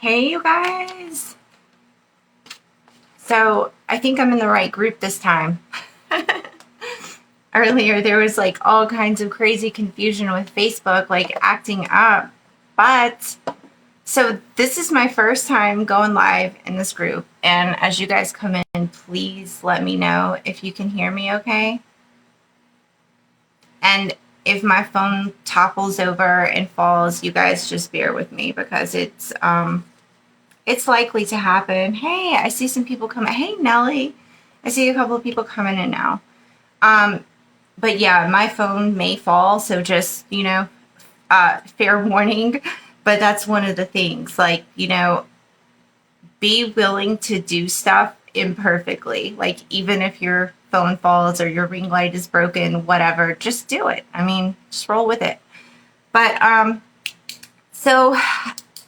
Hey, you guys. So I think I'm in the right group this time. Earlier, there was like all kinds of crazy confusion with Facebook, like acting up. But so this is my first time going live in this group. And as you guys come in, please let me know if you can hear me okay. And if my phone topples over and falls, you guys just bear with me because it's likely to happen. Hey, I see some people coming. Hey, Nellie. I see a couple of people coming in now. But yeah, my phone may fall, so just, fair warning. But that's one of the things, like, be willing to do stuff imperfectly. Like, even if your phone falls or your ring light is broken, whatever, just do it. I mean, just roll with it. But, so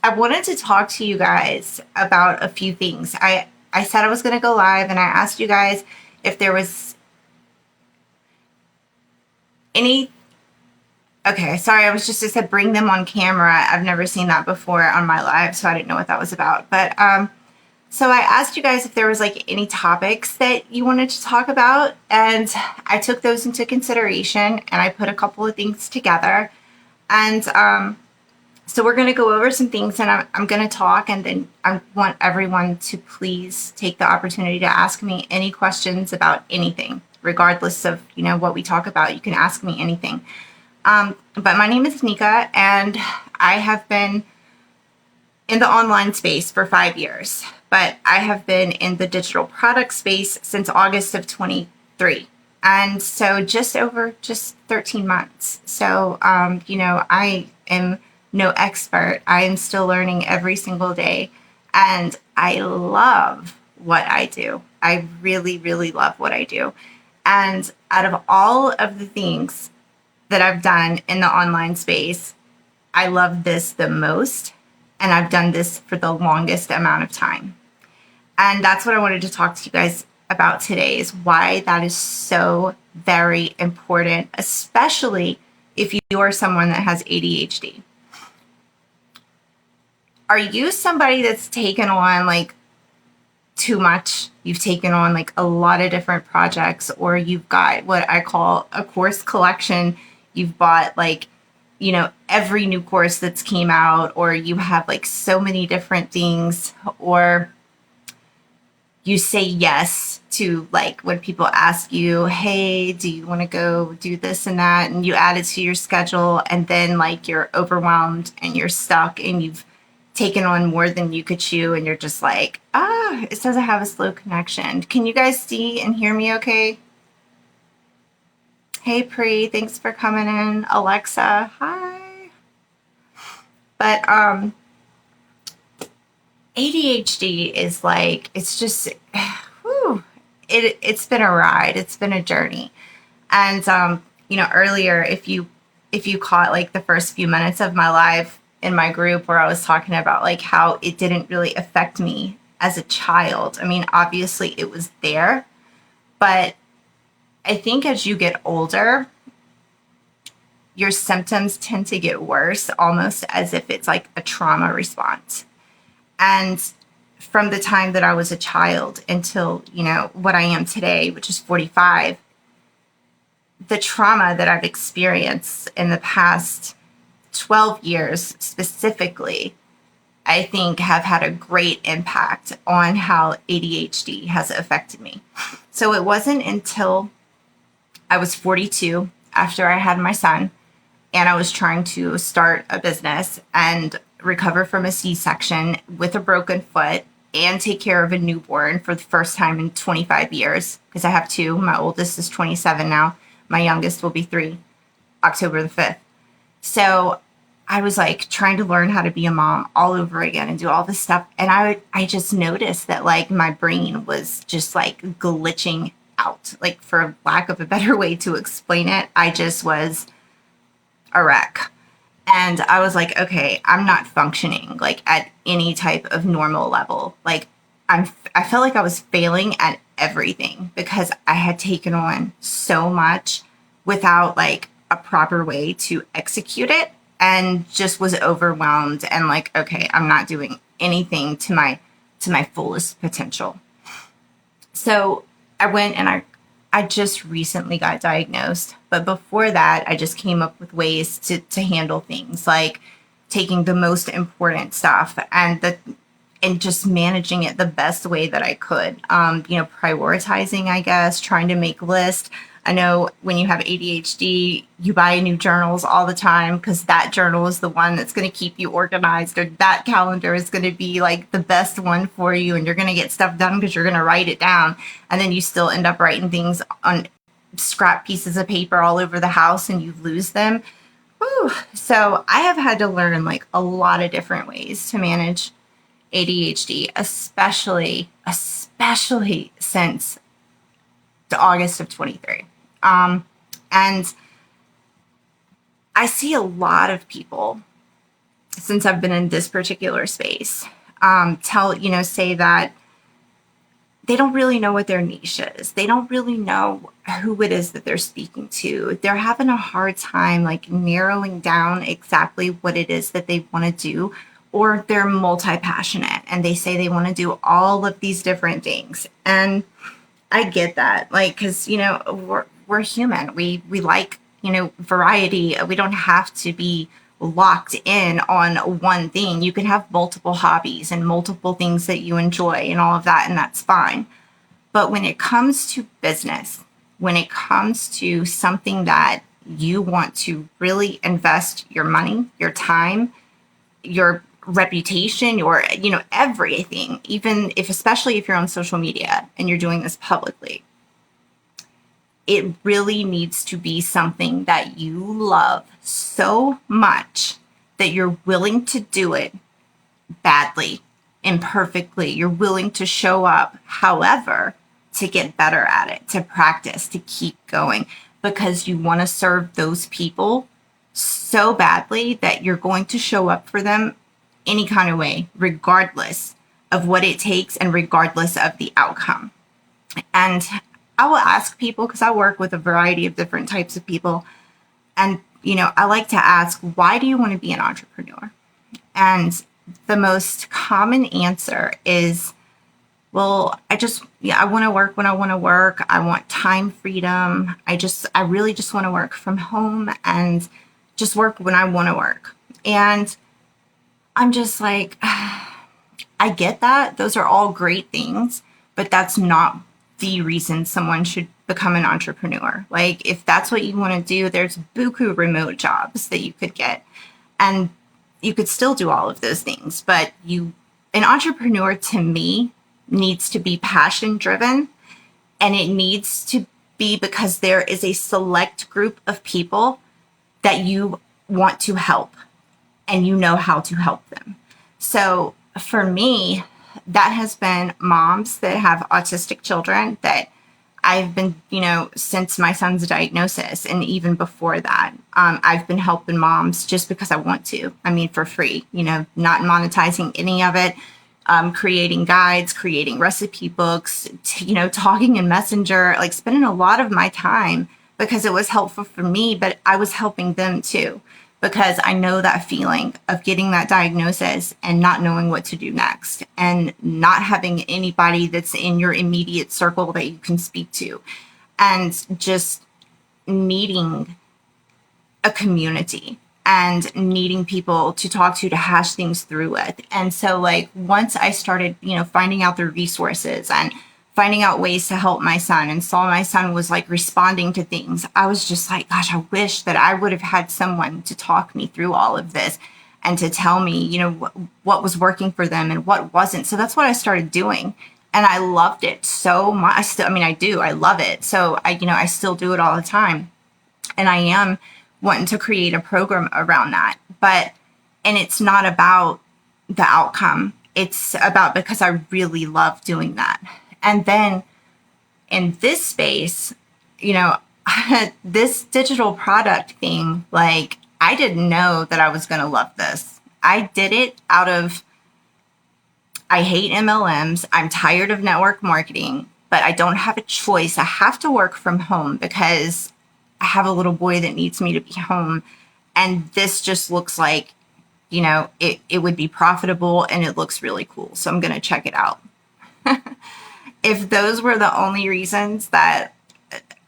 I wanted to talk to you guys about a few things. I said I was going to go live, and I asked you guys if there was any. Okay, sorry, I said bring them on camera. I've never seen that before on my live, so I didn't know what that was about. But so I asked you guys if there was like any topics that you wanted to talk about, and I took those into consideration, and I put a couple of things together, and so we're going to go over some things, and I'm going to talk, and then I want everyone to please take the opportunity to ask me any questions about anything, regardless of, what we talk about. You can ask me anything. But my name is Nika, and I have been in the online space for 5 years, but I have been in the digital product space since August of 23. And so just 13 months. So, I am no expert. I am still learning every single day. And I love what I do. I really, really love what I do. And out of all of the things that I've done in the online space, I love this the most. And I've done this for the longest amount of time. And that's what I wanted to talk to you guys about today, is why that is so very important, especially if you are someone that has ADHD. Are you somebody that's taken on like too much? You've taken on like a lot of different projects, or you've got what I call a course collection. You've bought like, every new course that's came out, or you have like so many different things, or you say yes to like when people ask you, hey, do you want to go do this and that? And you add it to your schedule, and then like you're overwhelmed and you're stuck and you've taken on more than you could chew, and you're just like, it says I have a slow connection. Can you guys see and hear me okay? Hey, Pri, thanks for coming in. Alexa, hi. But ADHD is like, it's just, it's been a ride. It's been a journey. And, earlier, if you caught like the first few minutes of my live in my group where I was talking about like how it didn't really affect me as a child. I mean, obviously it was there, but I think as you get older, your symptoms tend to get worse, almost as if it's like a trauma response. And from the time that I was a child until, what I am today, which is 45, the trauma that I've experienced in the past 12 years specifically, I think have had a great impact on how ADHD has affected me. So it wasn't until I was 42, after I had my son, and I was trying to start a business and recover from a C-section with a broken foot and take care of a newborn for the first time in 25 years, because I have two. My oldest is 27 now. My youngest will be 3, October the 5th. So I was like trying to learn how to be a mom all over again and do all this stuff. And I just noticed that like my brain was just like glitching out, like for lack of a better way to explain it. I just was a wreck. And I was like, okay, I'm not functioning like at any type of normal level. Like I felt like I was failing at everything because I had taken on so much without like a proper way to execute it. and just was overwhelmed and like, okay, I'm not doing anything to my fullest potential. So I went and I just recently got diagnosed. But before that, I just came up with ways to handle things, like taking the most important stuff and just managing it the best way that I could. Prioritizing, I guess, trying to make lists. I know when you have ADHD, you buy new journals all the time because that journal is the one that's going to keep you organized, or that calendar is going to be like the best one for you, and you're going to get stuff done because you're going to write it down. And then you still end up writing things on scrap pieces of paper all over the house and you lose them. Whew. So I have had to learn like a lot of different ways to manage ADHD, especially since the August of 23. And I see a lot of people since I've been in this particular space, say that they don't really know what their niche is. They don't really know who it is that they're speaking to. They're having a hard time like narrowing down exactly what it is that they want to do, or they're multi-passionate and they say they want to do all of these different things. And I get that, like, because, we're human. We like, variety. We don't have to be locked in on one thing. You can have multiple hobbies and multiple things that you enjoy and all of that, and that's fine. But when it comes to business, when it comes to something that you want to really invest your money, your time, your reputation, your, everything, especially if you're on social media and you're doing this publicly, it really needs to be something that you love so much that you're willing to do it badly, imperfectly. You're willing to show up, however, to get better at it, to practice, to keep going, because you want to serve those people so badly that you're going to show up for them any kind of way, regardless of what it takes and regardless of the outcome. And I will ask people, because I work with a variety of different types of people, and I like to ask, why do you want to be an entrepreneur? And the most common answer is, well, I want to work when I want to work. I want time freedom. I really just want to work from home and just work when I want to work. And I'm just like, I get that. Those are all great things, but that's not the reason someone should become an entrepreneur. Like, if that's what you want to do, there's buku remote jobs that you could get, and you could still do all of those things. But an entrepreneur, to me, needs to be passion driven, and it needs to be because there is a select group of people that you want to help and you know how to help them. So for me, that has been moms that have autistic children that I've been, since my son's diagnosis, and even before that, I've been helping moms just because I want to. I mean, for free, not monetizing any of it, creating guides, creating recipe books, talking in Messenger, like spending a lot of my time because it was helpful for me, but I was helping them too. Because I know that feeling of getting that diagnosis and not knowing what to do next, and not having anybody that's in your immediate circle that you can speak to, and just needing a community and needing people to talk to hash things through with. And so like once I started, finding out the resources and finding out ways to help my son, and saw my son was like responding to things, I was just like, gosh, I wish that I would have had someone to talk me through all of this and to tell me, what was working for them and what wasn't. So that's what I started doing. And I loved it so much. I love it. So I still do it all the time. And I am wanting to create a program around that. And it's not about the outcome. It's about, because I really love doing that. And then in this space, this digital product thing, like, I didn't know that I was going to love this. I did it out of, I hate MLMs. I'm tired of network marketing, but I don't have a choice. I have to work from home because I have a little boy that needs me to be home. And this just looks like, it would be profitable and it looks really cool. So I'm going to check it out. If those were the only reasons that,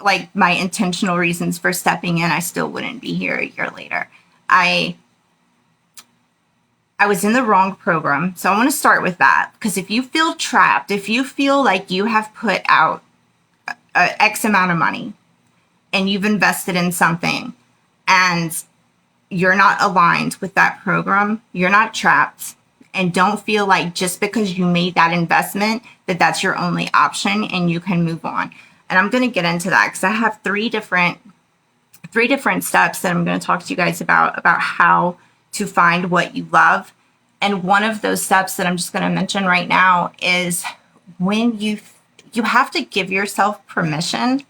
like my intentional reasons for stepping in, I still wouldn't be here a year later. I was in the wrong program. So I want to start with that, because if you feel trapped, if you feel like you have put out X amount of money and you've invested in something and you're not aligned with that program, you're not trapped. And don't feel like just because you made that investment that that's your only option and you can move on. And I'm going to get into that because I have three different steps that I'm going to talk to you guys about how to find what you love. And one of those steps that I'm just going to mention right now is when you have to give yourself permission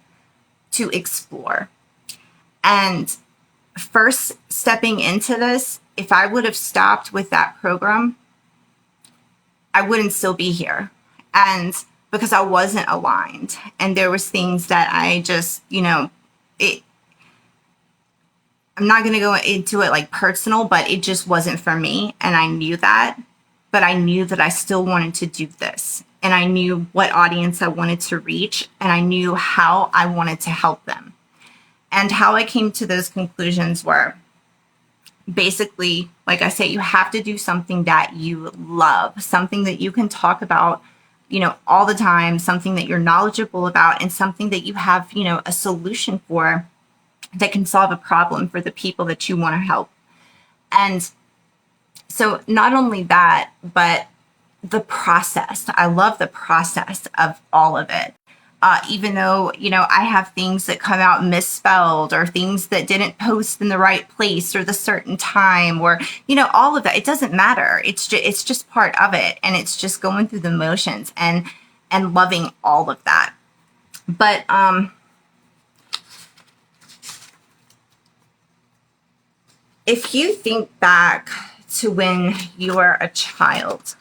to explore. And first stepping into this, if I would have stopped with that program, I wouldn't still be here. And because I wasn't aligned and there was things that I just, I'm not going to go into it like personal, but it just wasn't for me. And I knew that, but I knew that I still wanted to do this. And I knew what audience I wanted to reach, and I knew how I wanted to help them. And how I came to those conclusions were basically, like I said, you have to do something that you love, something that you can talk about, all the time, something that you're knowledgeable about, and something that you have, a solution for that can solve a problem for the people that you want to help. And so not only that, but the process. I love the process of all of it. Even though, I have things that come out misspelled or things that didn't post in the right place or the certain time or, all of that. It doesn't matter. It's just part of it. And it's just going through the motions and loving all of that. But, if you think back to when you were a child,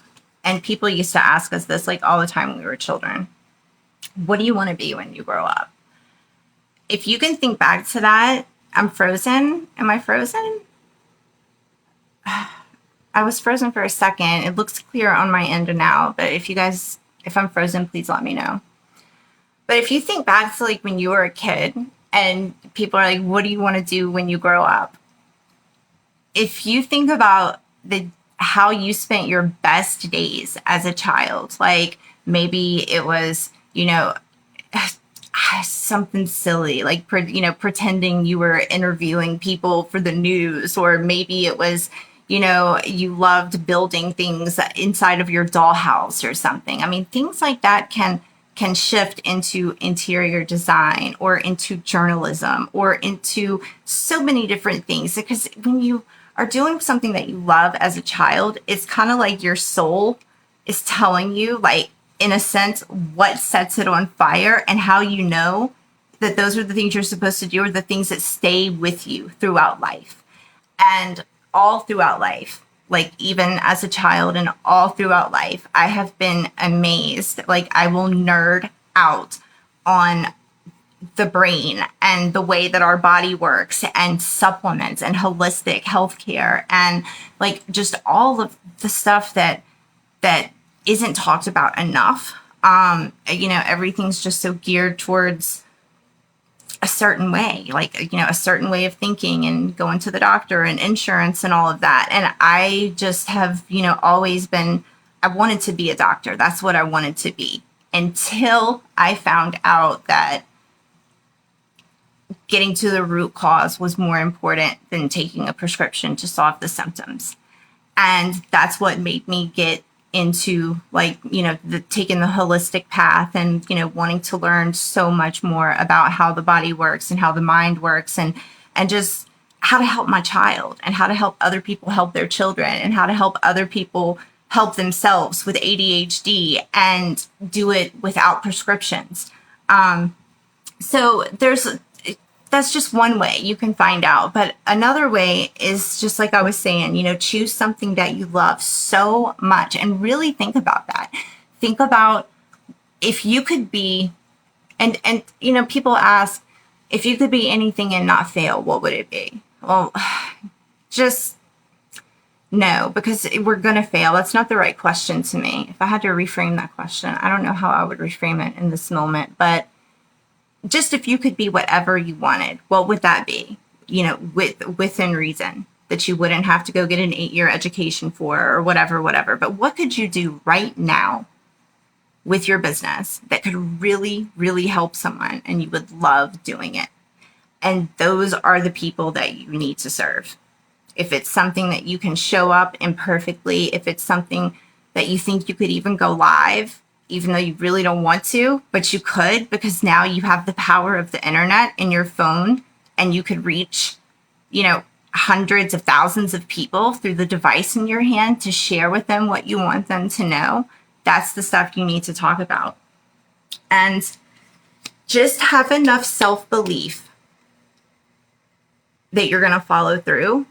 and people used to ask us this like all the time when we were children, what do you want to be when you grow up? If you can think back to that, I'm frozen. Am I frozen? I was frozen for a second. It looks clear on my end now, but if I'm frozen, please let me know. But if you think back to like when you were a kid and people are like, what do you want to do when you grow up? If you think about how you spent your best days as a child, like maybe it was, something silly, like, pretending you were interviewing people for the news, or maybe it was, you loved building things inside of your dollhouse or something. I mean, things like that can shift into interior design or into journalism or into so many different things. Because when you are doing something that you love as a child, it's kind of like your soul is telling you, like, in a sense, what sets it on fire and how you know that those are the things you're supposed to do, or the things that stay with you throughout life. And all throughout life, like even as a child and all throughout life, I have been amazed. Like, I will nerd out on the brain and the way that our body works and supplements and holistic healthcare and like just all of the stuff that isn't talked about enough. Everything's just so geared towards a certain way, like, a certain way of thinking and going to the doctor and insurance and all of that. And I just have, always been, I wanted to be a doctor. That's what I wanted to be, until I found out that getting to the root cause was more important than taking a prescription to solve the symptoms. And that's what made me get into taking the holistic path and, wanting to learn so much more about how the body works and how the mind works and just how to help my child and how to help other people help their children and how to help other people help themselves with ADHD and do it without prescriptions. So that's just one way you can find out. But another way is just like I was saying, choose something that you love so much and really think about that. Think about if you could be, and people ask, if you could be anything and not fail, what would it be? Well, just no, because we're going to fail. That's not the right question to me. If I had to reframe that question, I don't know how I would reframe it in this moment, but just if you could be whatever you wanted, what would that be? Within reason, that you wouldn't have to go get an 8-year education for, or whatever. But what could you do right now with your business that could really, really help someone and you would love doing it? And those are the people that you need to serve. If it's something that you can show up imperfectly, if it's something that you think you could even go live, even though you really don't want to, but you could, because now you have the power of the internet in your phone and you could reach, hundreds of thousands of people through the device in your hand to share with them what you want them to know. That's the stuff you need to talk about. And just have enough self-belief that you're going to follow through.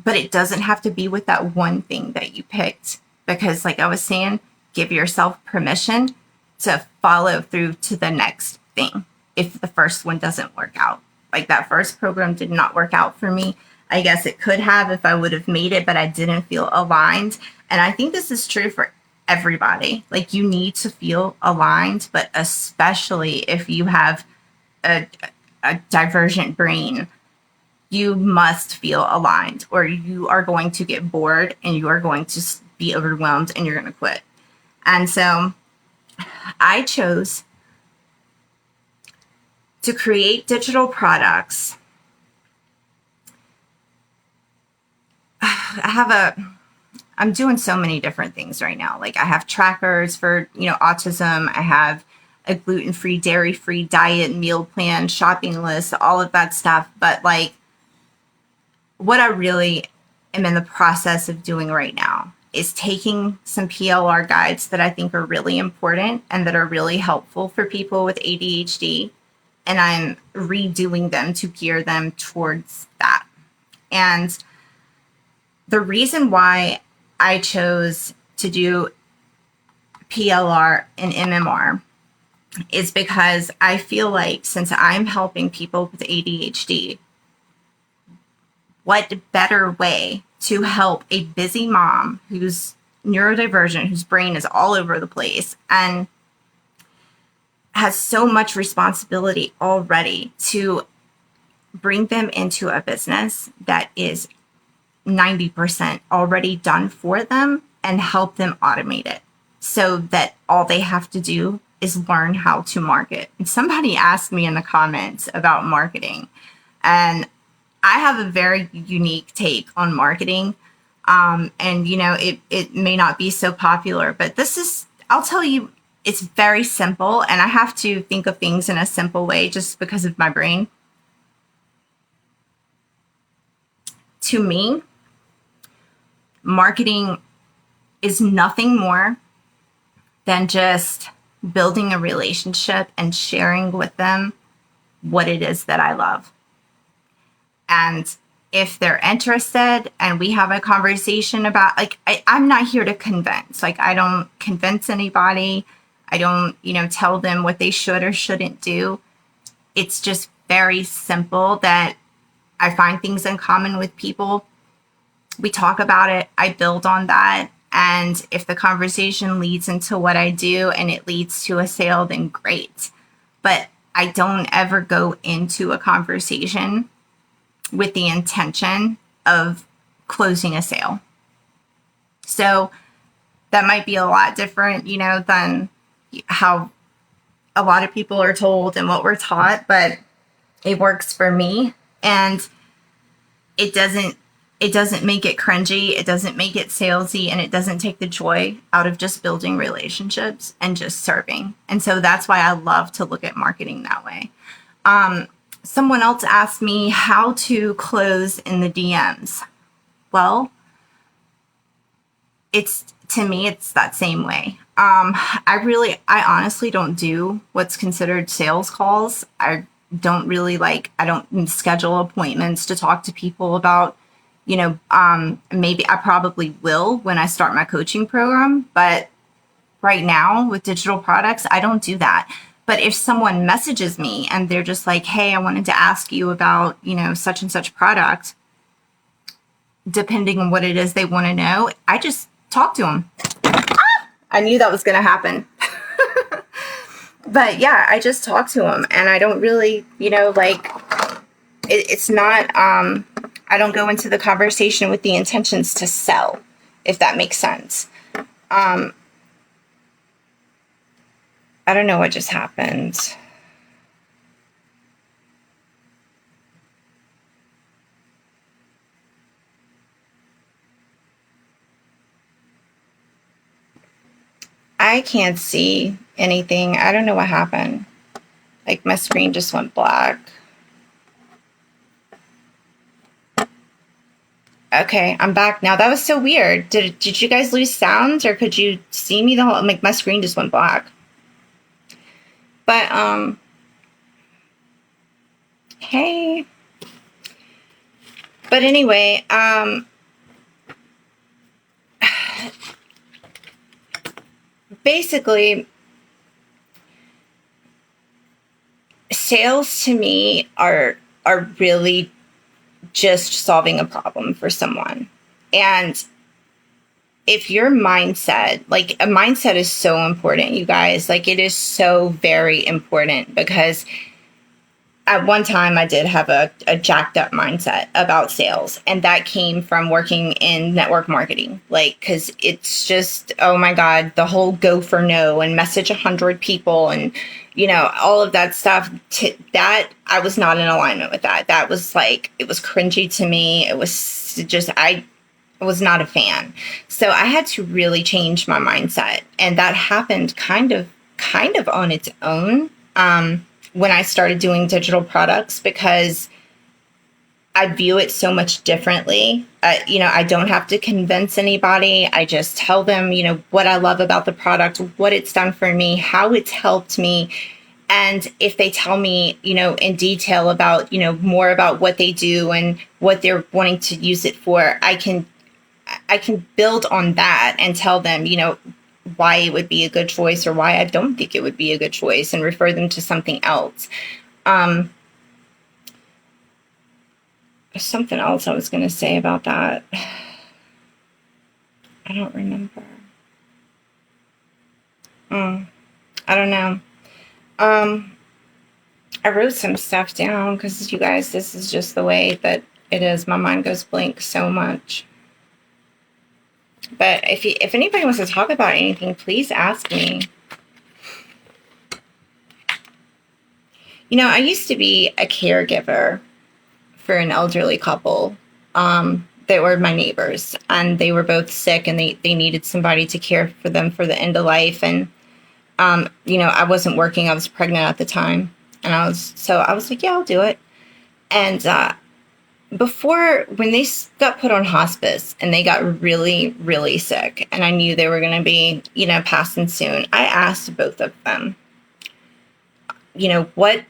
But it doesn't have to be with that one thing that you picked. Because like I was saying, give yourself permission to follow through to the next thing if the first one doesn't work out. Like that first program did not work out for me. I guess it could have if I would have made it, but I didn't feel aligned. And I think this is true for everybody. Like you need to feel aligned, but especially if you have a divergent brain, you must feel aligned or you are going to get bored and you are going to be overwhelmed and you're going to quit. And so I chose to create digital products. I'm doing so many different things right now. Like I have trackers for, autism. I have a gluten-free, dairy-free diet meal plan, shopping list, all of that stuff. But like what I really am in the process of doing right now is taking some PLR guides that I think are really important and that are really helpful for people with ADHD. And I'm redoing them to gear them towards that. And the reason why I chose to do PLR and MMR is because I feel like since I'm helping people with ADHD, what better way to help a busy mom who's neurodivergent, whose brain is all over the place and has so much responsibility already, to bring them into a business that is 90% already done for them and help them automate it so that all they have to do is learn how to market. And somebody asked me in the comments about marketing, and I have a very unique take on marketing. And it may not be so popular, but I'll tell you, it's very simple, and I have to think of things in a simple way just because of my brain. To me, marketing is nothing more than just building a relationship and sharing with them what it is that I love. And if they're interested and we have a conversation about, like, I'm not here to convince. Like, I don't convince anybody. I don't, tell them what they should or shouldn't do. It's just very simple that I find things in common with people. We talk about it. I build on that. And if the conversation leads into what I do and it leads to a sale, then great. But I don't ever go into a conversation with the intention of closing a sale. So that might be a lot different, than how a lot of people are told and what we're taught, but it works for me. And it doesn't make it cringy. It doesn't make it salesy, and it doesn't take the joy out of just building relationships and just serving. And so that's why I love to look at marketing that way. Someone else asked me how to close in the DMs. Well, to me, it's that same way. I honestly don't do what's considered sales calls. I don't schedule appointments to talk to people about, maybe I probably will when I start my coaching program, but right now with digital products, I don't do that But if someone messages me and they're just like, hey, I wanted to ask you about, such and such product, depending on what it is they want to know, I just talk to them. I knew that was going to happen. But yeah, I just talk to them, and I don't really, it's not, I don't go into the conversation with the intentions to sell, if that makes sense. I don't know what just happened. I can't see anything. I don't know what happened. Like, my screen just went black. Okay, I'm back now. That was so weird. Did you guys lose sound, or could you see me the whole, like, my screen just went black. But hey. But anyway, basically, sales to me are really just solving a problem for someone. And if your mindset, like, a mindset is so important, you guys, like, it is so very important, because at one time I did have a jacked up mindset about sales, and that came from working in network marketing. Like, cause it's just, oh my God, the whole go for no and message 100 people and, all of that stuff, that I was not in alignment with that. That was like, it was cringy to me. It was just, I was not a fan. So I had to really change my mindset. And that happened kind of on its own. When I started doing digital products, because I view it so much differently. I don't have to convince anybody. I just tell them, what I love about the product, what it's done for me, how it's helped me. And if they tell me, in detail about, more about what they do and what they're wanting to use it for, I can build on that and tell them, why it would be a good choice, or why I don't think it would be a good choice, and refer them to something else. Something else I was going to say about that. I don't remember. I don't know. I wrote some stuff down, because you guys, this is just the way that it is. My mind goes blank so much. But if anybody wants to talk about anything, please ask me. I used to be a caregiver for an elderly couple. They were my neighbors, and they were both sick, and they needed somebody to care for them for the end of life. And, I wasn't working. I was pregnant at the time. And I was like, yeah, I'll do it. And, when they got put on hospice and they got really, really sick, and I knew they were going to be, passing soon, I asked both of them, what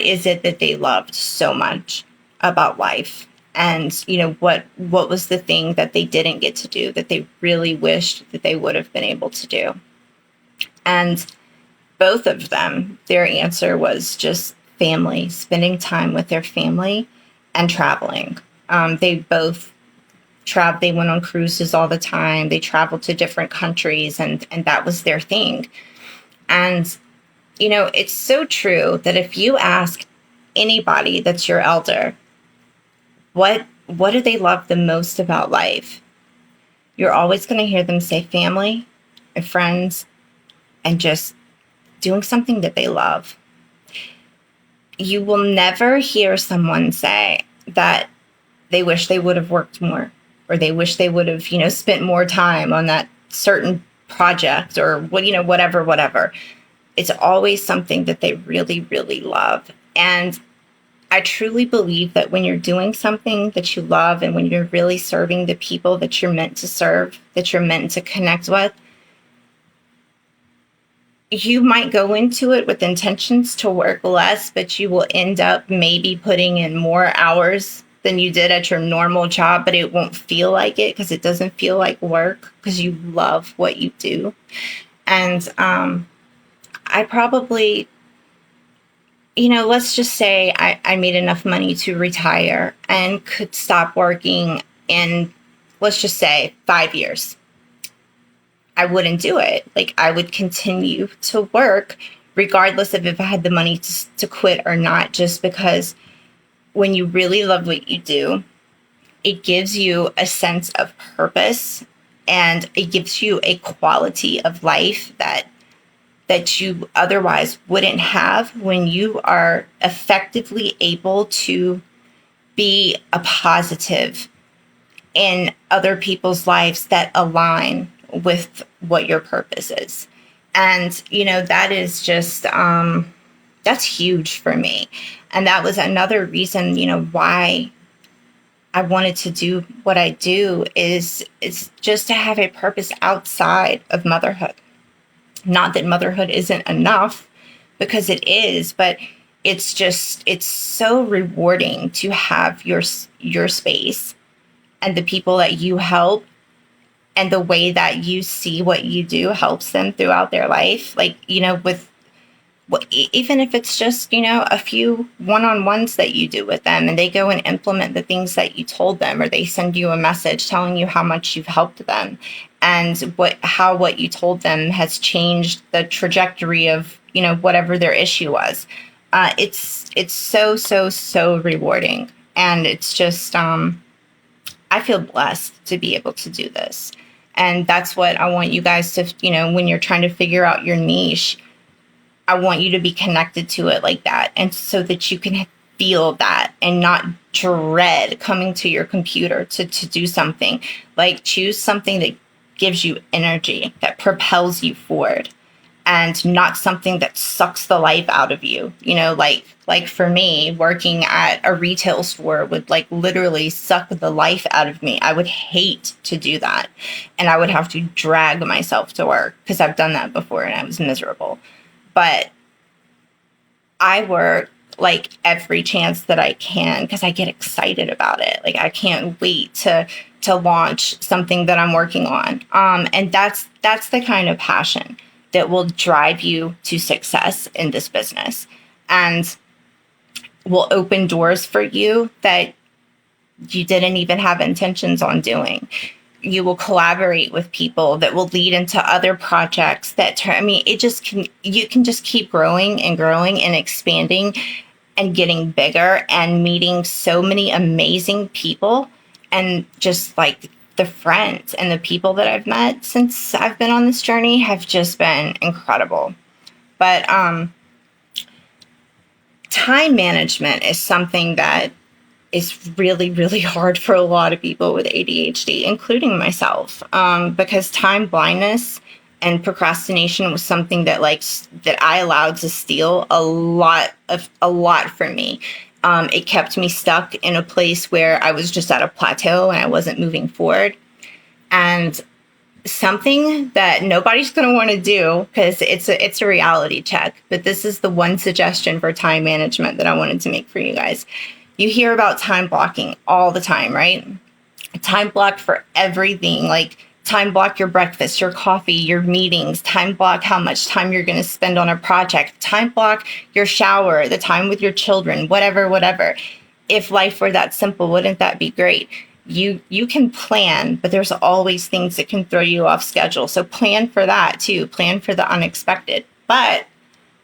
is it that they loved so much about life? And, what was the thing that they didn't get to do that they really wished that they would have been able to do? And both of them, their answer was just family, spending time with their family and traveling. They both traveled. They went on cruises all the time. They traveled to different countries, and that was their thing. And, it's so true that if you ask anybody that's your elder, what do they love the most about life? You're always going to hear them say family and friends and just doing something that they love. You will never hear someone say that they wish they would have worked more, or they wish they would have, spent more time on that certain project, or whatever. It's always something that they really, really love. And I truly believe that when you're doing something that you love, and when you're really serving the people that you're meant to serve, that you're meant to connect with, you might go into it with intentions to work less, but you will end up maybe putting in more hours than you did at your normal job, but it won't feel like it, because it doesn't feel like work, because you love what you do. And I probably let's just say I made enough money to retire and could stop working in, let's just say, 5 years. I wouldn't do it. Like, I would continue to work regardless of if I had the money to quit or not, just because when you really love what you do, it gives you a sense of purpose, and it gives you a quality of life that you otherwise wouldn't have when you are effectively able to be a positive in other people's lives that align with what your purpose is. And, that is just, that's huge for me. And that was another reason, why I wanted to do what I do is just to have a purpose outside of motherhood. Not that motherhood isn't enough, because it is, but it's so rewarding to have your space and the people that you help, and the way that you see what you do helps them throughout their life. Like, with even if it's just, a few one-on-ones that you do with them, and they go and implement the things that you told them, or they send you a message telling you how much you've helped them, and how what you told them has changed the trajectory of, whatever their issue was. It's so rewarding. And it's just, I feel blessed to be able to do this. And that's what I want you guys to, when you're trying to figure out your niche, I want you to be connected to it like that. And so that you can feel that and not dread coming to your computer to do something. Like, choose something that gives you energy, that propels you forward, and not something that sucks the life out of you. Like for me, working at a retail store would literally suck the life out of me. I would hate to do that. And I would have to drag myself to work, because I've done that before and I was miserable. But I work every chance that I can, because I get excited about it. Like, I can't wait to launch something that I'm working on. And that's the kind of passion that will drive you to success in this business, and will open doors for you that you didn't even have intentions on doing. You will collaborate with people that will lead into other projects you can just keep growing and expanding and getting bigger and meeting so many amazing people. And just the friends and the people that I've met since I've been on this journey have just been incredible. But time management is something that is really, really hard for a lot of people with ADHD, including myself, because time blindness and procrastination was something that I allowed to steal a lot from me. It kept me stuck in a place where I was just at a plateau and I wasn't moving forward. And something that nobody's going to want to do, because it's a reality check, but this is the one suggestion for time management that I wanted to make for you guys. You hear about time blocking all the time, right? Time block for everything, like time block your breakfast, your coffee, your meetings, time block how much time you're going to spend on a project, time block your shower, the time with your children, whatever. If life were that simple, wouldn't that be great? You can plan, but there's always things that can throw you off schedule. So plan for that too. Plan for the unexpected. But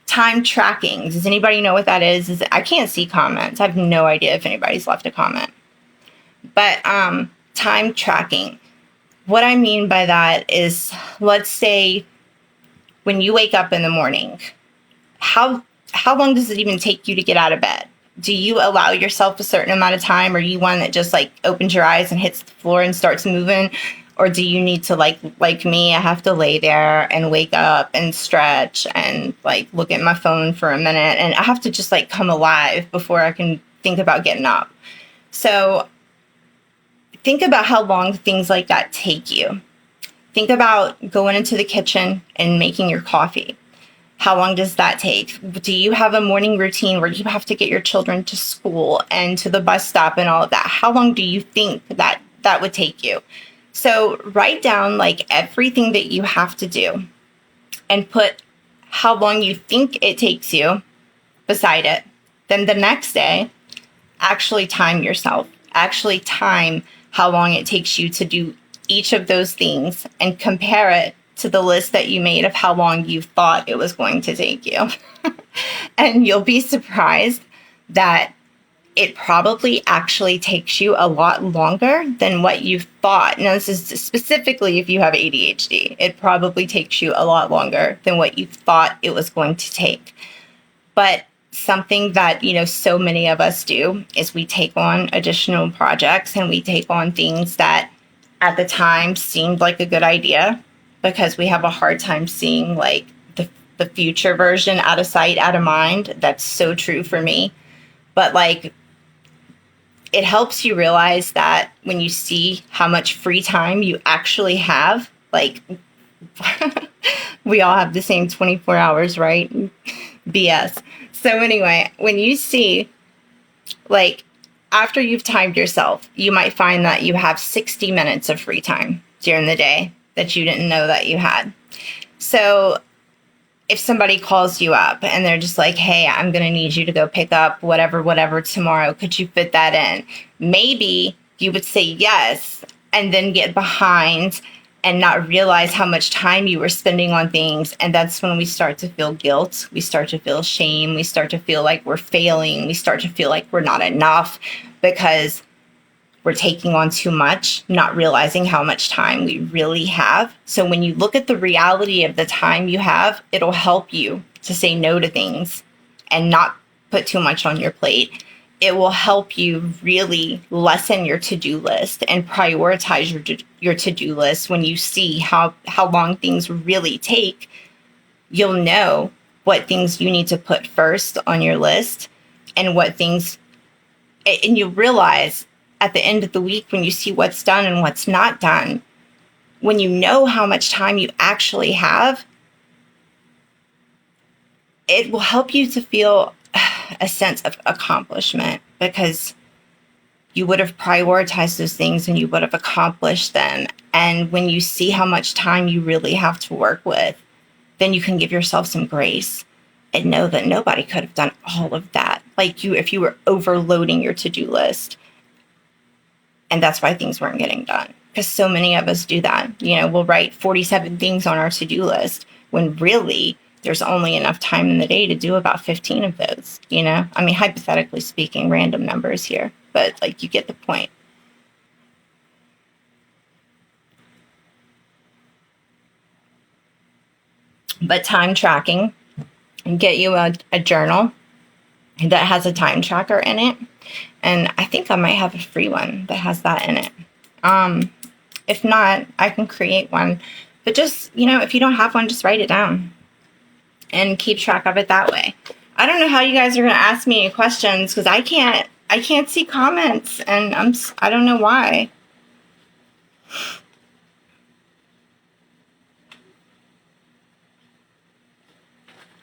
time tracking, does anybody know what that is? I can't see comments. I have no idea if anybody's left a comment. But time tracking, what I mean by that is, let's say when you wake up in the morning, how long does it even take you to get out of bed? Do you allow yourself a certain amount of time? Or are you one that just opens your eyes and hits the floor and starts moving? Or do you need to like me, I have to lay there and wake up and stretch and look at my phone for a minute, and I have to just come alive before I can think about getting up. So think about how long things like that take you. Think about going into the kitchen and making your coffee. How long does that take? Do you have a morning routine where you have to get your children to school and to the bus stop and all of that? How long do you think that would take you? So write down everything that you have to do and put how long you think it takes you beside it. Then the next day, actually time yourself. Actually time how long it takes you to do each of those things and compare it to the list that you made of how long you thought it was going to take you. And you'll be surprised that it probably actually takes you a lot longer than what you thought. Now, this is specifically if you have ADHD. It probably takes you a lot longer than what you thought it was going to take. But something that, so many of us do is we take on additional projects and we take on things that at the time seemed like a good idea because we have a hard time seeing like the future version out of sight, out of mind. That's so true for me. But like, it helps you realize that when you see how much free time you actually have, like we all have the same 24 hours, right? BS. So anyway, when you see, like, after you've timed yourself, you might find that you have 60 minutes of free time during the day that you didn't know that you had. So if somebody calls you up and they're just like, hey, I'm going to need you to go pick up whatever tomorrow, could you fit that in? Maybe you would say yes and then get behind and not realize how much time you were spending on things. And that's when we start to feel guilt. We start to feel shame. We start to feel like we're failing. We start to feel like we're not enough because we're taking on too much, not realizing how much time we really have. So when you look at the reality of the time you have, it'll help you to say no to things and not put too much on your plate. It will help you really lessen your to-do list and prioritize your to-do list. When you see how long things really take, you'll know what things you need to put first on your list and you'll realize at the end of the week when you see what's done and what's not done, when you know how much time you actually have, it will help you to feel a sense of accomplishment because you would have prioritized those things and you would have accomplished them. And when you see how much time you really have to work with, then you can give yourself some grace and know that nobody could have done all of that like you if you were overloading your to-do list. And that's why things weren't getting done. Because so many of us do that. We'll write 47 things on our to-do list when really there's only enough time in the day to do about 15 of those. I mean, hypothetically speaking, random numbers here, but like you get the point. But time tracking, and get you a journal that has a time tracker in it. And I think I might have a free one that has that in it. If not, I can create one. But just, if you don't have one, just write it down and keep track of it that way. I don't know how you guys are going to ask me any questions because I can't see comments and I don't know why.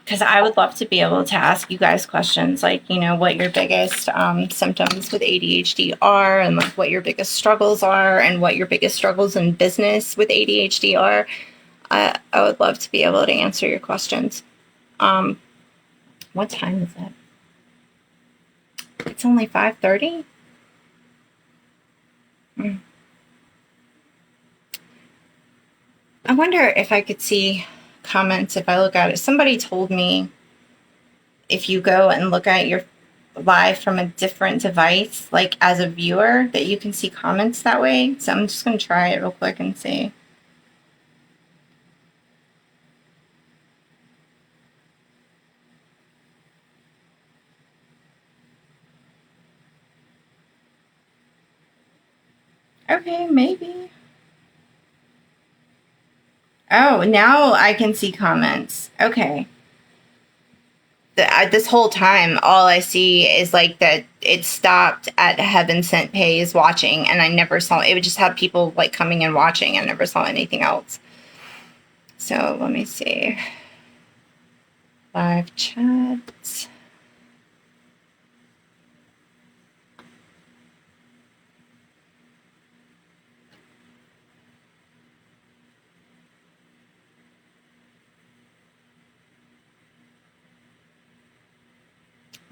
Because I would love to be able to ask you guys questions like, what your biggest symptoms with ADHD are and like what your biggest struggles are and what your biggest struggles in business with ADHD are. I would love to be able to answer your questions. What time is it? It's only 5:30? I wonder if I could see comments if I look at it. Somebody told me if you go and look at your live from a different device, like as a viewer, that you can see comments that way. So I'm just going to try it real quick and see. Okay, maybe. Oh, now I can see comments. Okay. This whole time, all I see is like that it stopped at Heaven Sent Pay is watching, and I never saw it. Would just have people like coming and watching. I never saw anything else. So let me see. Live chat.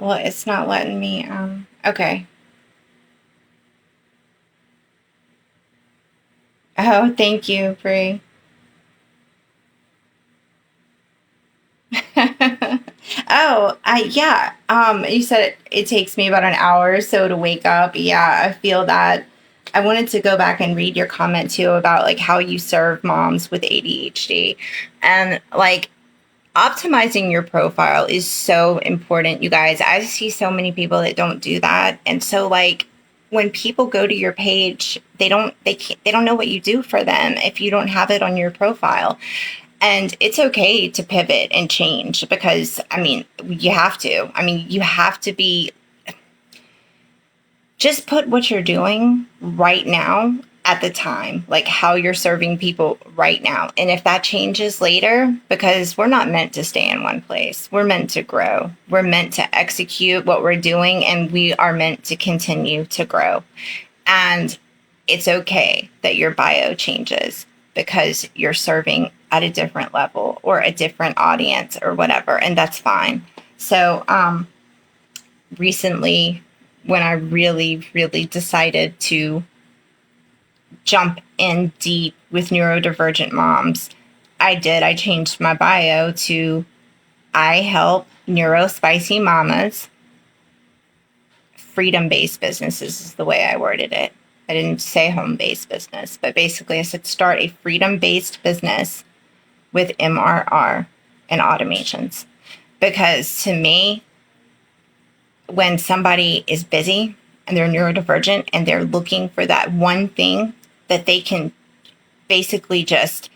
Well, it's not letting me, okay. Oh, thank you, Bree. Oh, yeah. You said it takes me about an hour or so to wake up. Yeah, I feel that. I wanted to go back and read your comment too about like how you serve moms with ADHD. And like optimizing your profile is so important, you guys. I see so many people that don't do that. And so like when people go to your page, they don't know what you do for them if you don't have it on your profile. And it's okay to pivot and change because, I mean, you have to. I mean, you have to be, just put what you're doing right now at the time, like how you're serving people right now. And if that changes later, because we're not meant to stay in one place, we're meant to grow. We're meant to execute what we're doing, and we are meant to continue to grow. And it's okay that your bio changes because you're serving at a different level or a different audience or whatever, and that's fine. So recently, when I really, really decided to jump in deep with neurodivergent moms, I did. I changed my bio to I help neurospicy mamas, freedom-based businesses is the way I worded it. I didn't say home-based business, but basically I said start a freedom-based business with MRR and automations. Because to me, when somebody is busy and they're neurodivergent and they're looking for that one thing that they can basically just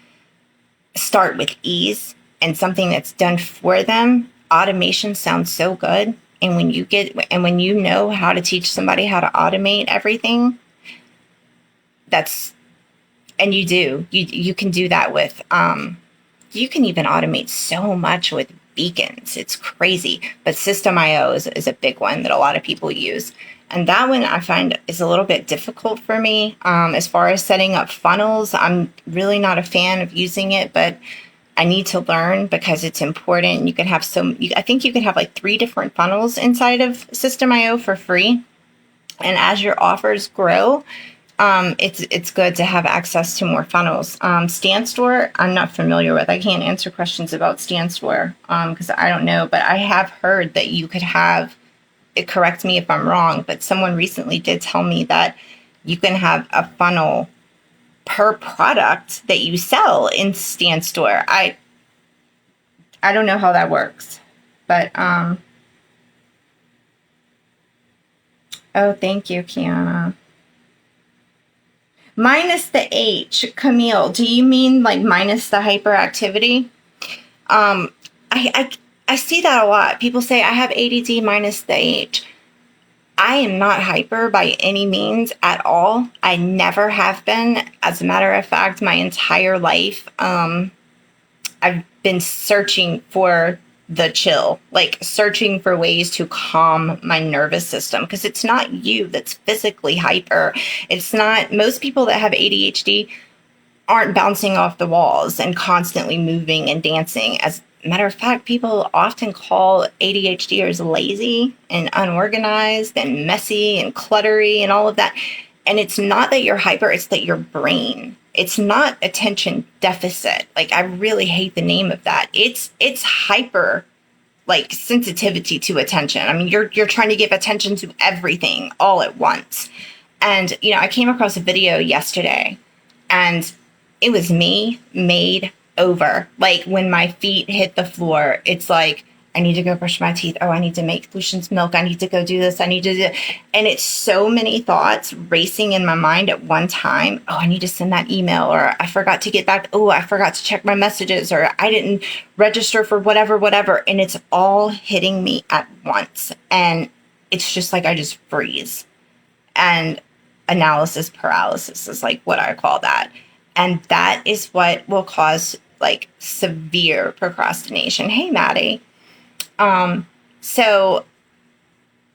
start with ease and something that's done for them, automation sounds so good. And when you know how to teach somebody how to automate everything, you can do that with, you can even automate so much with beacons. It's crazy. But System.io is a big one that a lot of people use. And that one I find is a little bit difficult for me. As far as setting up funnels, I'm really not a fan of using it, but I need to learn because it's important. You can have I think you can have like 3 different funnels inside of System.io for free. And as your offers grow, it's good to have access to more funnels. StanStore, I'm not familiar with. I can't answer questions about StanStore because I don't know, but I have heard that you could have, it correct me if I'm wrong, but someone recently did tell me that you can have a funnel per product that you sell in StanStore. I don't know how that works, but oh, thank you, Kiana. Minus the H, Camille. Do you mean like minus the hyperactivity? Um, I see that a lot. People say I have ADD minus the H. I am not hyper by any means at all. I never have been. As a matter of fact, my entire life, I've been searching for the chill, like searching for ways to calm my nervous system because it's not you that's physically hyper. It's not, most people that have ADHD aren't bouncing off the walls and constantly moving and dancing. As a matter of fact, people often call ADHDers lazy and unorganized and messy and cluttery and all of that. And it's not that you're hyper, it's that your brain, it's not attention deficit. Like I really hate the name of that. It's hyper like sensitivity to attention. I mean, you're trying to give attention to everything all at once. And I came across a video yesterday and it was me made over. Like when my feet hit the floor, it's like I need to go brush my teeth. Oh, I need to make Lucian's milk. I need to go do this. I need to do. And it's so many thoughts racing in my mind at one time. Oh, I need to send that email, or I forgot to get back. Oh, I forgot to check my messages, or I didn't register for whatever. And it's all hitting me at once. And it's just like I just freeze. And analysis paralysis is like what I call that. And that is what will cause like severe procrastination. Hey, Maddie. So,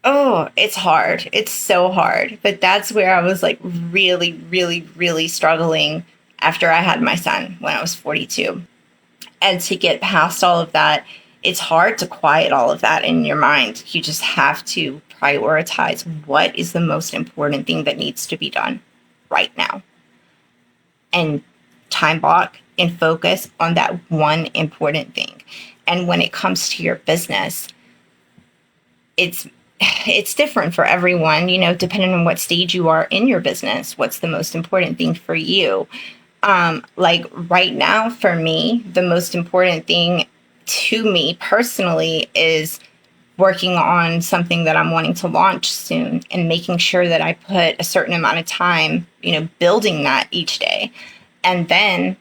it's hard. It's so hard. But that's where I was like really, really, really struggling after I had my son when I was 42. And to get past all of that it's hard to quiet all of that in your mind. You just have to prioritize what is the most important thing that needs to be done right now, and time block and focus on that one important thing. And when it comes to your business, it's different for everyone, depending on what stage you are in your business. What's the most important thing for you? Like right now, for me, the most important thing to me personally is working on something that I'm wanting to launch soon, and making sure that I put a certain amount of time, building that each day. And then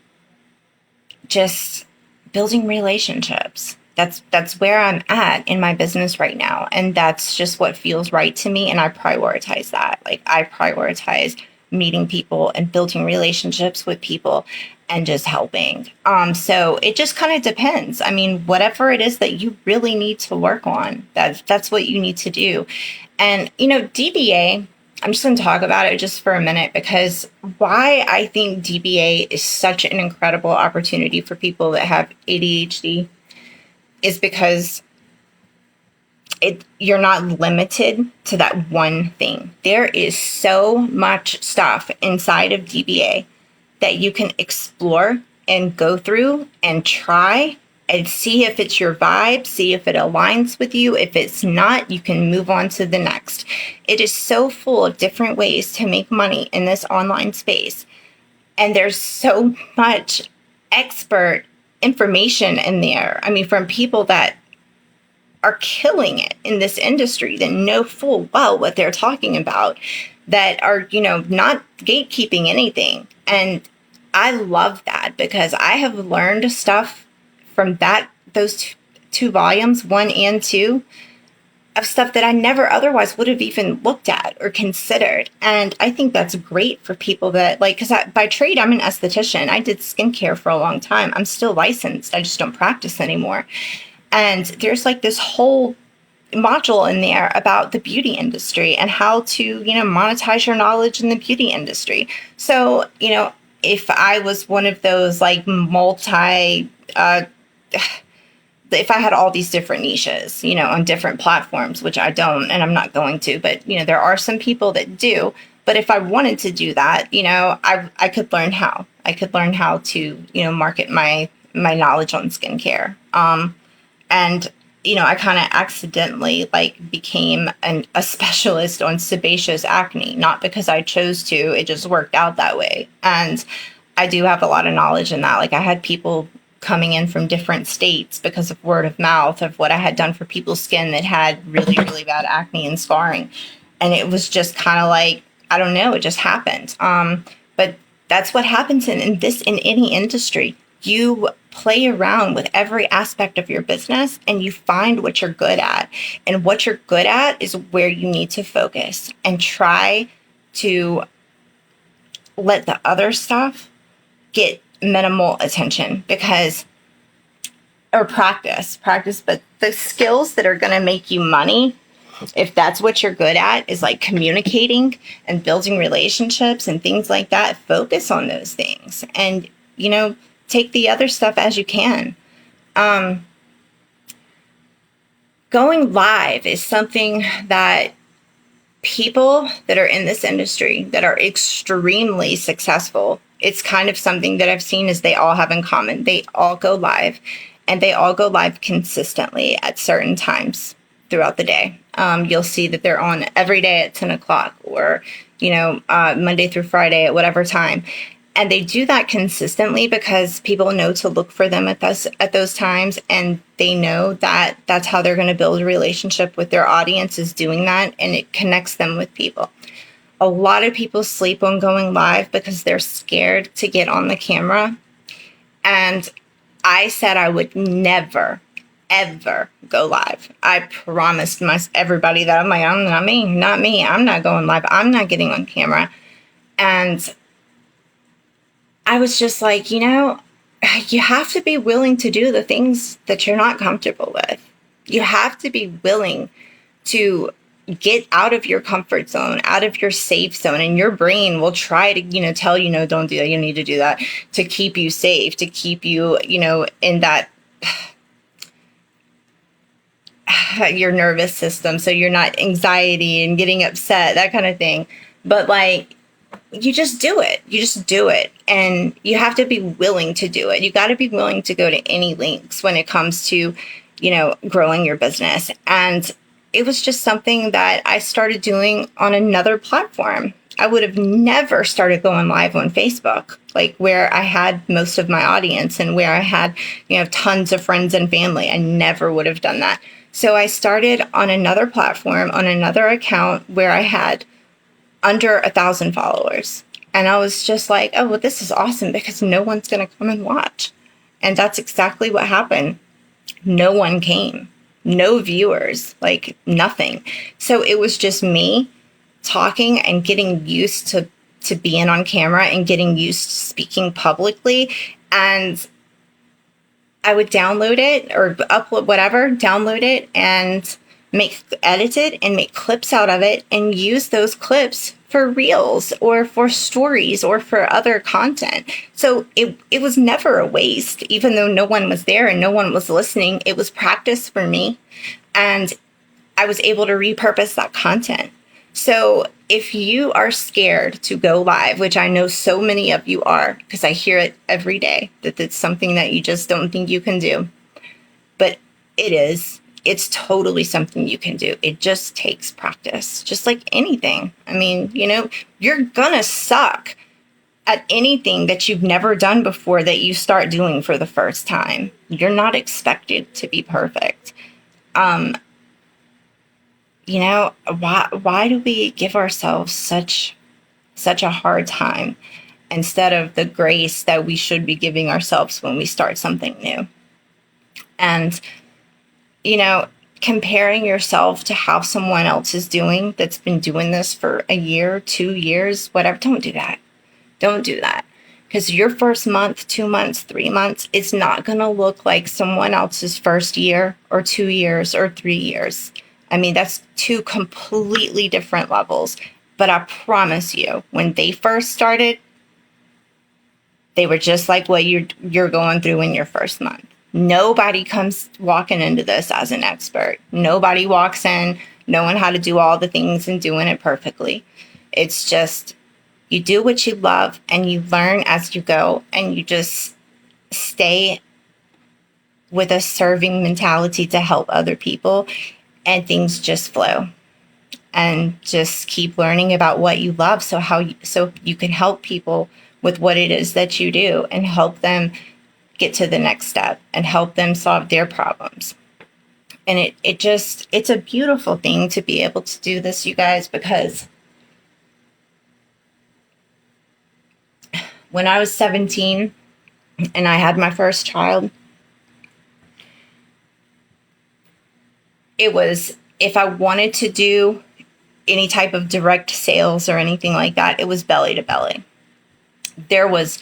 just building relationships. That's where I'm at in my business right now. And that's just what feels right to me. And I prioritize that. Like, I prioritize meeting people and building relationships with people and just helping. So it just kind of depends. I mean, whatever it is that you really need to work on, that's what you need to do. And, DBA, I'm just going to talk about it just for a minute, because why I think DBA is such an incredible opportunity for people that have ADHD is because you're not limited to that one thing. There is so much stuff inside of DBA that you can explore and go through and try and see if it's your vibe, see if it aligns with you. If it's not, you can move on to the next. It is so full of different ways to make money in this online space. And there's so much expert information in there. I mean, from people that are killing it in this industry, that know full well what they're talking about, that are, not gatekeeping anything. And I love that, because I have learned stuff from those two volumes, 1 and 2, of stuff that I never otherwise would have even looked at or considered. And I think that's great for people that, like, because by trade, I'm an esthetician. I did skincare for a long time. I'm still licensed. I just don't practice anymore. And there's like this whole module in there about the beauty industry and how to, monetize your knowledge in the beauty industry. So, if I was one of those like if I had all these different niches, on different platforms, which I don't, and I'm not going to, but, there are some people that do. But if I wanted to do that, I could learn how. I could learn how to, market my knowledge on skincare. And, I kind of accidentally became a specialist on sebaceous acne, not because I chose to, it just worked out that way. And I do have a lot of knowledge in that. Like, I had people coming in from different states because of word of mouth of what I had done for people's skin that had really, really bad acne and scarring. And it was just kind of like, I don't know, it just happened. But that's what happens in any industry. You play around with every aspect of your business and you find what you're good at. And what you're good at is where you need to focus and try to let the other stuff get minimal attention, or practice, but the skills that are going to make you money, if that's what you're good at, is like communicating and building relationships and things like that. Focus on those things and, take the other stuff as you can. Going live is something that people that are in this industry that are extremely successful, it's kind of something that I've seen is they all have in common. They all go live, and they all go live consistently at certain times throughout the day. You'll see that they're on every day at 10 o'clock or, Monday through Friday at whatever time. And they do that consistently because people know to look for them at those times. And they know that that's how they're going to build a relationship with their audience, is doing that. And it connects them with people. A lot of people sleep on going live because they're scared to get on the camera. And I said I would never, ever go live. I promised everybody that. I'm like, not me. I'm not going live. I'm not getting on camera. And I was just like, you have to be willing to do the things that you're not comfortable with. You have to be willing to get out of your comfort zone, out of your safe zone. And your brain will try to, tell you, no, don't do that. You need to do that to keep you safe, to keep you, in that your nervous system, so you're not anxiety and getting upset, that kind of thing. But like, you just do it. You just do it. And you have to be willing to do it. You got to be willing to go to any lengths when it comes to, growing your business. And it was just something that I started doing on another platform. I would have never started going live on Facebook, like where I had most of my audience and where I had, tons of friends and family. I never would have done that. So I started on another platform, on another account where I had under 1,000 followers. And I was just like, oh, well, this is awesome because no one's going to come and watch. And that's exactly what happened. No one came, no viewers, like nothing. So it was just me talking and getting used to being on camera and getting used to speaking publicly. And I would download it or upload whatever, download it and edit it and make clips out of it and use those clips for reels or for stories or for other content. So it was never a waste, even though no one was there and no one was listening. It was practice for me, and I was able to repurpose that content. So if you are scared to go live, which I know so many of you are, because I hear it every day, that it's something that you just don't think you can do, but it is. It's totally something you can do. It just takes practice, just like anything. I mean, you're gonna suck at anything that you've never done before that you start doing for the first time. You're not expected to be perfect. Why do we give ourselves such a hard time instead of the grace that we should be giving ourselves when we start something new? And comparing yourself to how someone else is doing that's been doing this for a year, 2 years, whatever, don't do that. Don't do that. Because your first month, 2 months, 3 months, it's not going to look like someone else's first year or 2 years or 3 years. I mean, that's two completely different levels. But I promise you, when they first started, they were just like what you're going through in your first month. Nobody comes walking into this as an expert. Nobody walks in knowing how to do all the things and doing it perfectly. It's just, you do what you love and you learn as you go, and you just stay with a serving mentality to help other people, and things just flow. And just keep learning about what you love so you can help people with what it is that you do and help them get to the next step and help them solve their problems. And it's a beautiful thing to be able to do this, you guys, because when I was 17 and I had my first child, it was, if I wanted to do any type of direct sales or anything like that, it was belly to belly. There was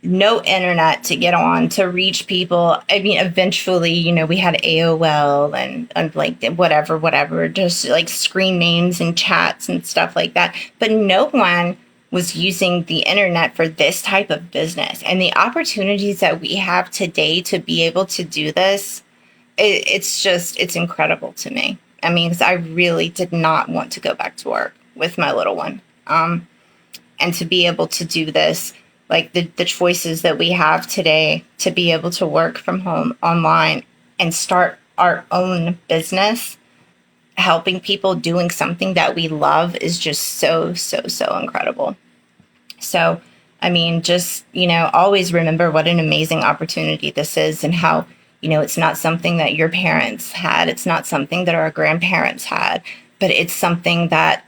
no internet to get on to reach people. I mean, eventually, we had AOL and like whatever, just like screen names and chats and stuff like that. But no one was using the internet for this type of business. And the opportunities that we have today to be able to do this, it's incredible to me. I mean, because I really did not want to go back to work with my little one. And to be able to do this, like the choices that we have today to be able to work from home online and start our own business, helping people doing something that we love, is just so, so, so incredible. So, I mean, just, always remember what an amazing opportunity this is, and how, it's not something that your parents had. It's not something that our grandparents had, but it's something that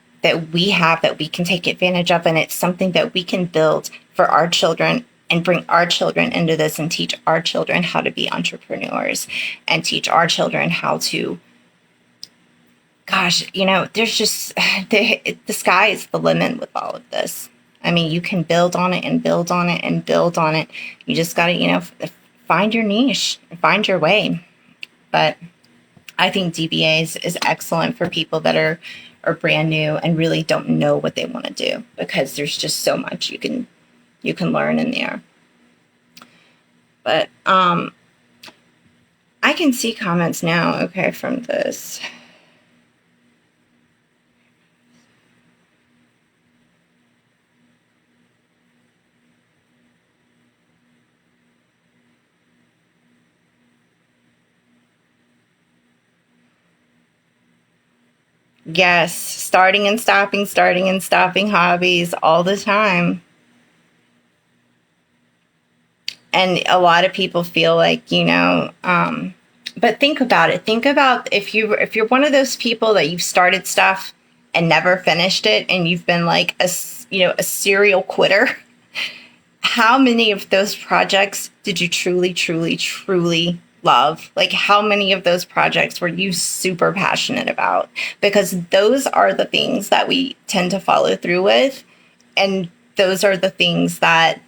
we have, that we can take advantage of. And it's something that we can build for our children and bring our children into this and teach our children how to be entrepreneurs and teach our children how to, there's just, the sky is the limit with all of this. I mean, you can build on it and build on it and build on it. You just got to, find your niche and find your way. But I think DBA is excellent for people that are brand new and really don't know what they want to do, because there's just so much you can learn in there. But I I can see comments now. Okay, from this. Yes, starting and stopping hobbies all the time. And a lot of people feel like, but think about it. Think about if you're one of those people that you've started stuff and never finished it, and you've been like a serial quitter. How many of those projects did you truly, truly, truly love? Like, how many of those projects were you super passionate about? Because those are the things that we tend to follow through with. And those are the things that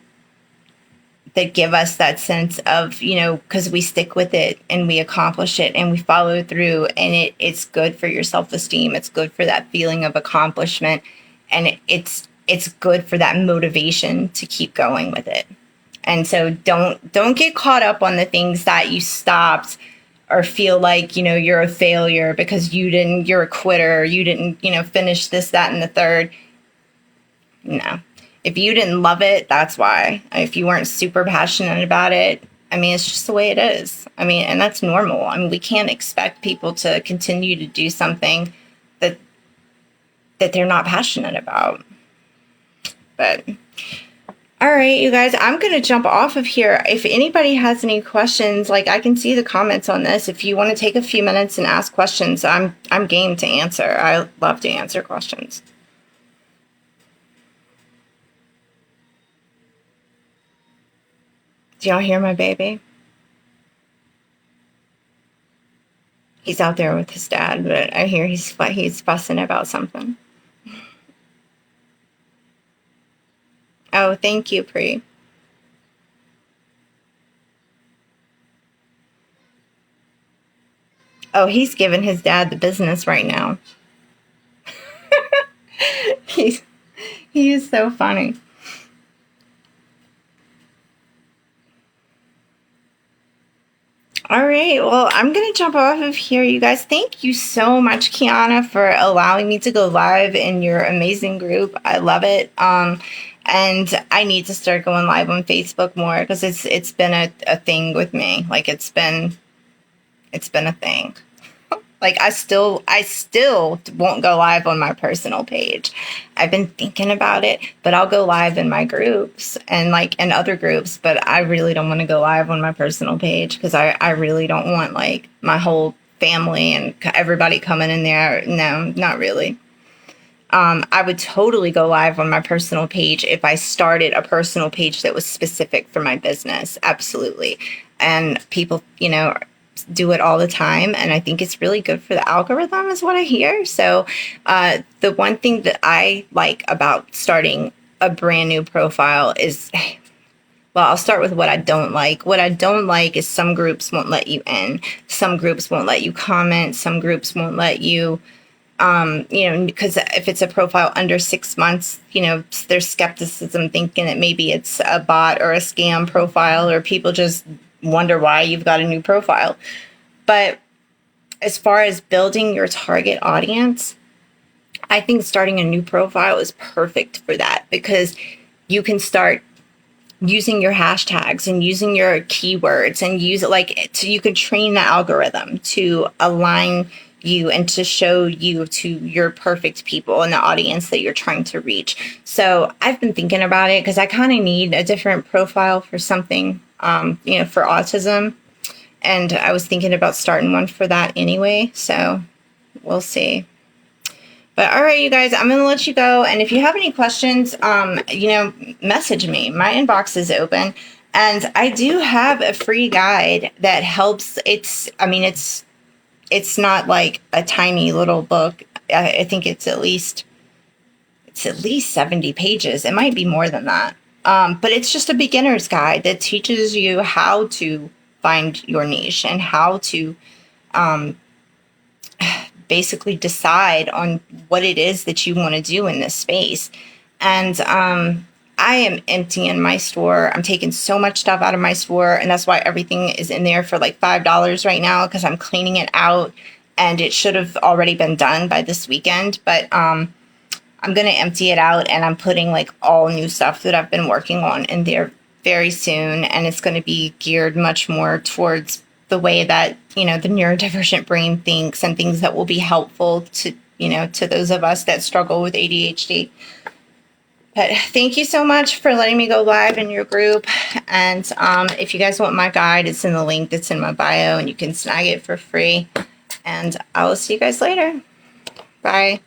give us that sense of, because we stick with it and we accomplish it and we follow through, and it's good for your self-esteem. It's good for that feeling of accomplishment. And it's good for that motivation to keep going with it. And so don't get caught up on the things that you stopped, or feel like, you're a failure because you're a quitter, you didn't, finish this, that, and the third. No. If you didn't love it, that's why. If you weren't super passionate about it, it's just the way it is. And that's normal. We can't expect people to continue to do something that they're not passionate about. But all right, you guys, I'm going to jump off of here. If anybody has any questions, like, I can see the comments on this. If you want to take a few minutes and ask questions, I'm game to answer. I love to answer questions. Do y'all hear my baby? He's out there with his dad, but I hear he's fussing about something. Oh, thank you, Pri. Oh, he's giving his dad the business right now. He is so funny. All right. Well, I'm going to jump off of here, you guys. Thank you so much, Kiana, for allowing me to go live in your amazing group. I love it. And I need to start going live on Facebook more, because it's been a thing with me. Like, it's been a thing. Like, I still won't go live on my personal page. I've been thinking about it, but I'll go live in my groups and like in other groups, but I really don't want to go live on my personal page, because I really don't want like my whole family and everybody coming in there. No, not really. I would totally go live on my personal page if I started a personal page that was specific for my business. Absolutely. And people, do it all the time, and I think it's really good for the algorithm, is what I hear. So the one thing that I like about starting a brand new profile is, well, I'll start with what I don't like. What I don't like is some groups won't let you in, some groups won't let you comment, some groups won't let you because if it's a profile under 6 months, there's skepticism, thinking that maybe it's a bot or a scam profile, or people just wonder why you've got a new profile. But as far as building your target audience, I think starting a new profile is perfect for that, because you can start using your hashtags and using your keywords and use it you can train the algorithm to align you and to show you to your perfect people and the audience that you're trying to reach. So I've been thinking about it, because I kind of need a different profile for something, for autism. And I was thinking about starting one for that anyway. So we'll see. But all right, you guys, I'm going to let you go. And if you have any questions, message me. My inbox is open. And I do have a free guide that helps. It's not like a tiny little book. I think it's at least 70 pages. It might be more than that. But it's just a beginner's guide that teaches you how to find your niche and how to basically decide on what it is that you want to do in this space. And I am emptying my store. I'm taking so much stuff out of my store, and that's why everything is in there for like $5 right now, because I'm cleaning it out, and it should have already been done by this weekend. But I'm gonna empty it out, and I'm putting like all new stuff that I've been working on in there very soon, and it's going to be geared much more towards the way that, the neurodivergent brain thinks, and things that will be helpful to, to those of us that struggle with ADHD. But thank you so much for letting me go live in your group. And if you guys want my guide, it's in the link that's in my bio, and you can snag it for free. And I will see you guys later. Bye.